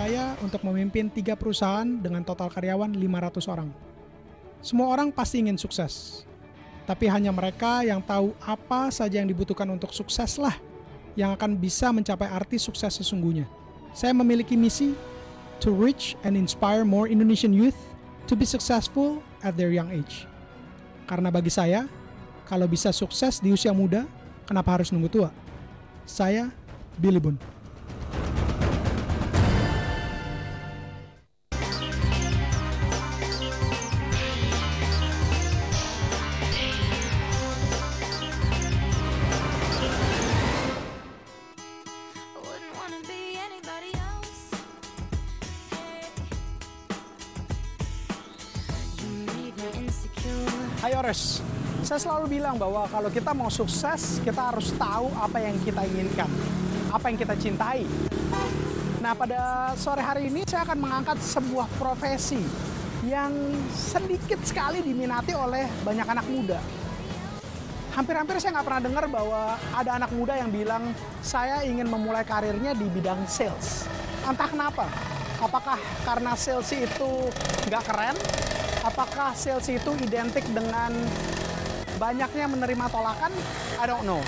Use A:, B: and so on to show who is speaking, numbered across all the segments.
A: saya untuk memimpin 3 perusahaan dengan total karyawan 500 orang. Semua orang pasti ingin sukses, tapi hanya mereka yang tahu apa saja yang dibutuhkan untuk sukses lah yang akan bisa mencapai arti sukses sesungguhnya. Saya memiliki misi to reach and inspire more Indonesian youth to be successful at their young age. Karena bagi saya, kalau bisa sukses di usia muda, kenapa harus nunggu tua? Saya Billy Boon. Hai Ores, saya selalu bilang bahwa kalau kita mau sukses, kita harus tahu apa yang kita inginkan, apa yang kita cintai. Nah, pada sore hari ini saya akan mengangkat sebuah profesi yang sedikit sekali diminati oleh banyak anak muda. Hampir-hampir saya nggak pernah dengar bahwa ada anak muda yang bilang, saya ingin memulai karirnya di bidang sales. Entah kenapa, apakah karena sales itu nggak keren? Apakah sales itu identik dengan banyaknya menerima tolakan? I don't know.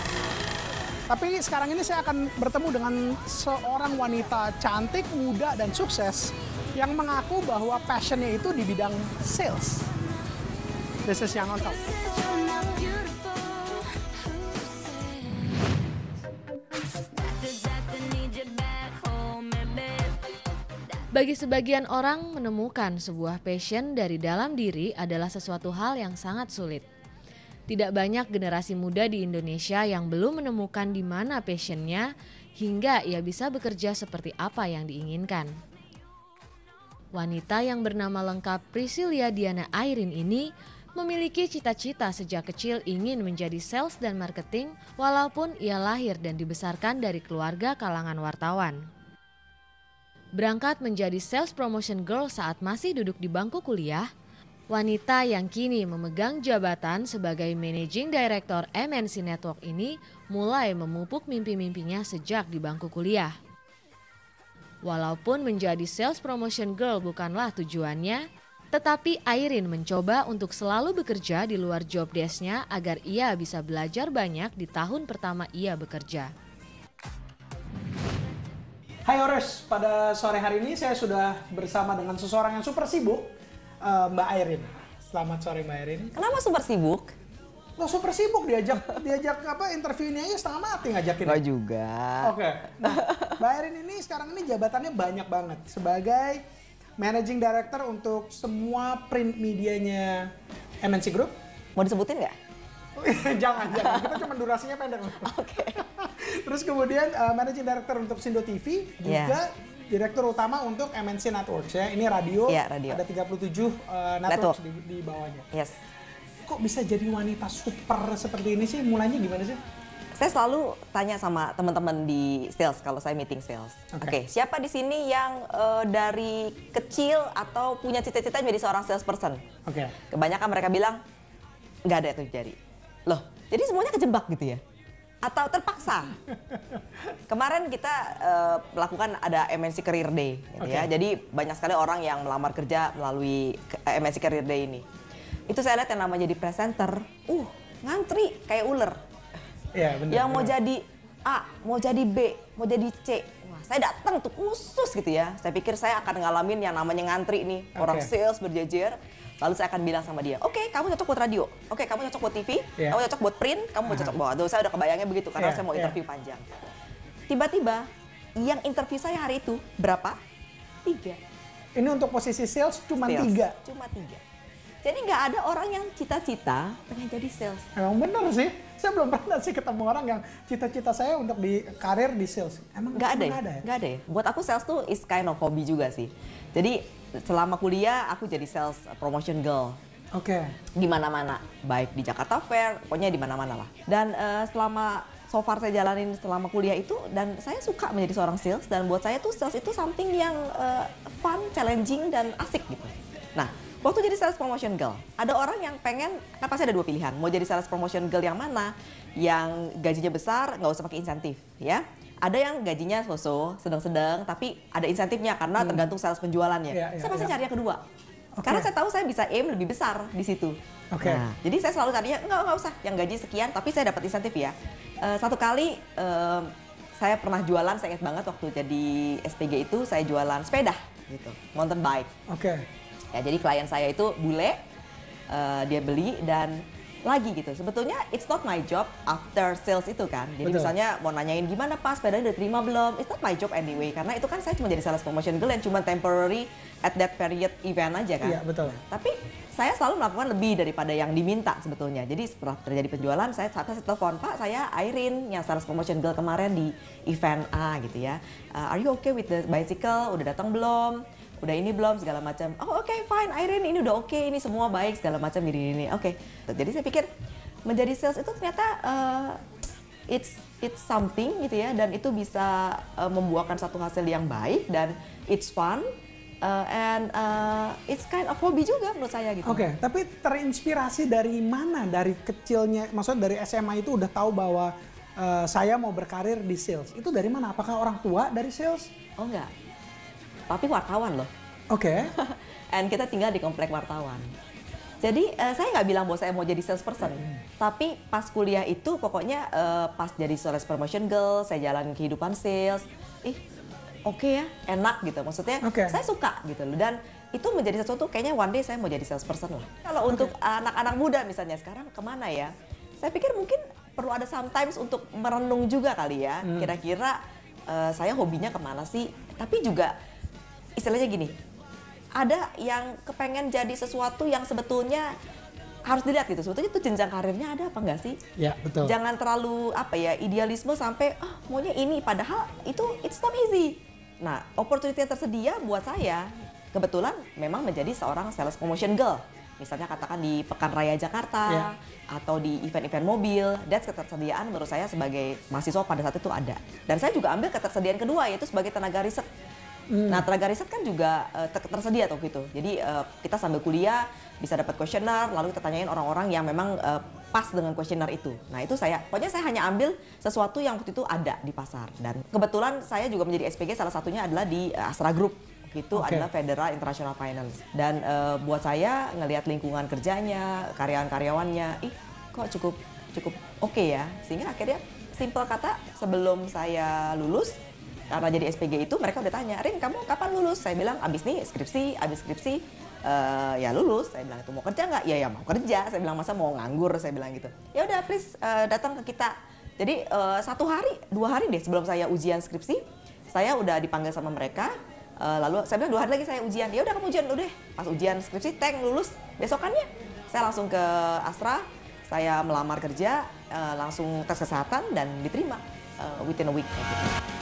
A: Tapi sekarang ini saya akan bertemu dengan seorang wanita cantik, muda, dan sukses yang mengaku bahwa passionnya itu di bidang sales. This is Yang on Top.
B: Bagi sebagian orang, menemukan sebuah passion dari dalam diri adalah sesuatu hal yang sangat sulit. Tidak banyak generasi muda di Indonesia yang belum menemukan di mana passionnya hingga ia bisa bekerja seperti apa yang diinginkan. Wanita yang bernama lengkap Priscilia Diana Airin ini memiliki cita-cita sejak kecil ingin menjadi sales dan marketing walaupun ia lahir dan dibesarkan dari keluarga kalangan wartawan. Berangkat menjadi sales promotion girl saat masih duduk di bangku kuliah, wanita yang kini memegang jabatan sebagai Managing Director MNC Network ini mulai memupuk mimpi-mimpinya sejak di bangku kuliah. Walaupun menjadi sales promotion girl bukanlah tujuannya, tetapi Airin mencoba untuk selalu bekerja di luar job desk-nya agar ia bisa belajar banyak di tahun pertama ia bekerja.
A: Hai Ores, pada sore hari ini saya sudah bersama dengan seseorang yang super sibuk, Mbak Airin. Selamat sore Mbak Airin.
C: Kenapa super sibuk?
A: Lo super sibuk diajak apa interview ini aja setengah mati ngajakin.
C: Gak juga.
A: Oke. Nah, Mbak Airin ini sekarang ini jabatannya banyak banget sebagai Managing Director untuk semua print medianya MNC Group.
C: Mau disebutin nggak?
A: jangan. Kita cuma durasinya pendek.
C: Oke.
A: Terus kemudian Managing Director untuk Sindo TV, juga Direktur Utama untuk MNC Networks ya. Ini radio,
C: radio.
A: Ada 37 networks di bawahnya.
C: Yes.
A: Kok bisa jadi wanita super seperti ini sih? Mulainya gimana sih?
C: Saya selalu tanya sama teman-teman di sales kalau saya meeting sales. Oke, siapa di sini yang dari kecil atau punya cita-cita menjadi seorang salesperson?
A: Oke.
C: Kebanyakan mereka bilang nggak ada tuh jari. Loh, jadi semuanya kejebak gitu ya? Atau terpaksa? Kemarin kita melakukan ada MNC Career Day, gitu ya. Jadi banyak sekali orang yang melamar kerja melalui MNC Career Day ini. Itu saya lihat yang namanya jadi presenter, ngantri kayak ular.
A: Iya, benar.
C: Yang mau jadi A, mau jadi B, mau jadi C. Wah, saya datang tuh khusus gitu ya. Saya pikir saya akan ngalamin yang namanya ngantri nih, orang sales berjejer. Lalu saya akan bilang sama dia, oke, kamu cocok buat radio, oke, kamu cocok buat TV, kamu cocok buat print, kamu cocok buat... Aduh, saya udah kebayangnya begitu karena saya mau interview panjang. Tiba-tiba, yang interview saya hari itu berapa? 3.
A: Ini untuk posisi sales cuma 3?
C: Cuma 3. Jadi nggak ada orang yang cita-cita pengen jadi sales.
A: Emang bener sih, saya belum pernah sih ketemu orang yang cita-cita saya untuk di karir di sales. Emang
C: nggak ada ya? Nggak ada ya? Buat aku sales tuh is kind of hobby juga sih. Jadi selama kuliah aku jadi sales promotion girl.
A: Oke.
C: Di mana-mana, baik di Jakarta Fair, pokoknya di mana-mana lah. Dan selama so far saya jalanin selama kuliah itu, dan saya suka menjadi seorang sales, dan buat saya tuh sales itu something yang fun, challenging, dan asik gitu. Nah, Waktu jadi sales promotion girl, ada orang yang pengen, kan pasti ada dua pilihan, mau jadi sales promotion girl yang mana? Yang gajinya besar, nggak usah pakai insentif, ya. Ada yang gajinya so-so, sedang-sedang, tapi ada insentifnya karena tergantung sales penjualannya. Saya pasti cari yang kedua. Karena saya tahu saya bisa aim lebih besar di situ. Nah, jadi saya selalu tadinya nggak usah yang gaji sekian, tapi saya dapat insentif ya. Satu kali saya pernah jualan, saya ingat banget waktu jadi SPG itu saya jualan sepeda gitu, mountain bike. Ya, jadi klien saya itu bule, dia beli dan lagi gitu. Sebetulnya it's not my job after sales itu kan. Jadi misalnya mau nanyain gimana Pak, sepedanya udah terima belum? It's not my job anyway. Karena itu kan saya cuma jadi sales promotion girl yang cuma temporary at that period event aja kan.
A: Iya, betul.
C: Tapi saya selalu melakukan lebih daripada yang diminta sebetulnya. Jadi setelah terjadi penjualan, saya telepon, Pak saya Irene yang sales promotion girl kemarin di event A gitu ya. Are you okay with the bicycle? Udah datang belum? Udah ini belum segala macam. Oh oke, fine Irene, ini udah oke, ini semua baik segala macam ini. Oke. Jadi saya pikir menjadi sales itu ternyata it's something gitu ya, dan itu bisa membuahkan satu hasil yang baik dan it's fun and it's kind of hobby juga menurut saya gitu.
A: Oke, tapi terinspirasi dari mana? Dari kecilnya, maksudnya dari SMA itu udah tahu bahwa saya mau berkarir di sales. Itu dari mana? Apakah orang tua dari sales?
C: Oh enggak. Tapi wartawan loh. And kita tinggal di komplek wartawan. Jadi saya nggak bilang bahwa saya mau jadi salesperson. Tapi pas kuliah itu pokoknya pas jadi sales promotion girl, saya jalan kehidupan sales. Oke ya, enak gitu. Maksudnya saya suka gitu loh. Dan itu menjadi sesuatu kayaknya one day saya mau jadi salesperson lah. Kalau untuk anak-anak muda misalnya sekarang kemana ya? Saya pikir mungkin perlu ada sometimes untuk merenung juga kali ya. Kira-kira saya hobinya kemana sih? Tapi juga istilahnya gini, ada yang kepengen jadi sesuatu yang sebetulnya harus dilihat gitu. Sebetulnya itu jenjang karirnya ada apa enggak sih?
A: Ya, betul.
C: Jangan terlalu idealisme sampai maunya ini, padahal itu it's not easy. Nah, opportunity yang tersedia buat saya kebetulan memang menjadi seorang sales promotion girl. Misalnya katakan di Pekan Raya Jakarta atau di event-event mobil, that's ketersediaan menurut saya sebagai mahasiswa pada saat itu ada. Dan saya juga ambil ketersediaan kedua yaitu sebagai tenaga riset. Nah, tenaga riset kan juga tersedia tuh gitu. Jadi kita sambil kuliah bisa dapat kuesioner, lalu kita tanyain orang-orang yang memang pas dengan kuesioner itu. Nah, itu pokoknya saya hanya ambil sesuatu yang waktu itu ada di pasar. Dan kebetulan saya juga menjadi SPG, salah satunya adalah di Astra Group. Itu adalah Federal International Finance. Dan buat saya ngelihat lingkungan kerjanya, karyawan-karyawannya, kok cukup oke ya. Sehingga akhirnya simple kata, sebelum saya lulus, karena jadi SPG itu mereka udah tanya, Rin kamu kapan lulus? Saya bilang abis skripsi ya lulus. Saya bilang itu mau kerja nggak? Ya mau kerja. Saya bilang masa mau nganggur? Saya bilang gitu. Ya udah please datang ke kita. Jadi 1 hari, 2 hari deh sebelum saya ujian skripsi, saya udah dipanggil sama mereka. Lalu saya bilang 2 hari lagi saya ujian. Ya udah kamu ujian dulu deh. Pas ujian skripsi, lulus. Besokannya saya langsung ke Astra. Saya melamar kerja, langsung tes kesehatan dan diterima within a week. Gitu.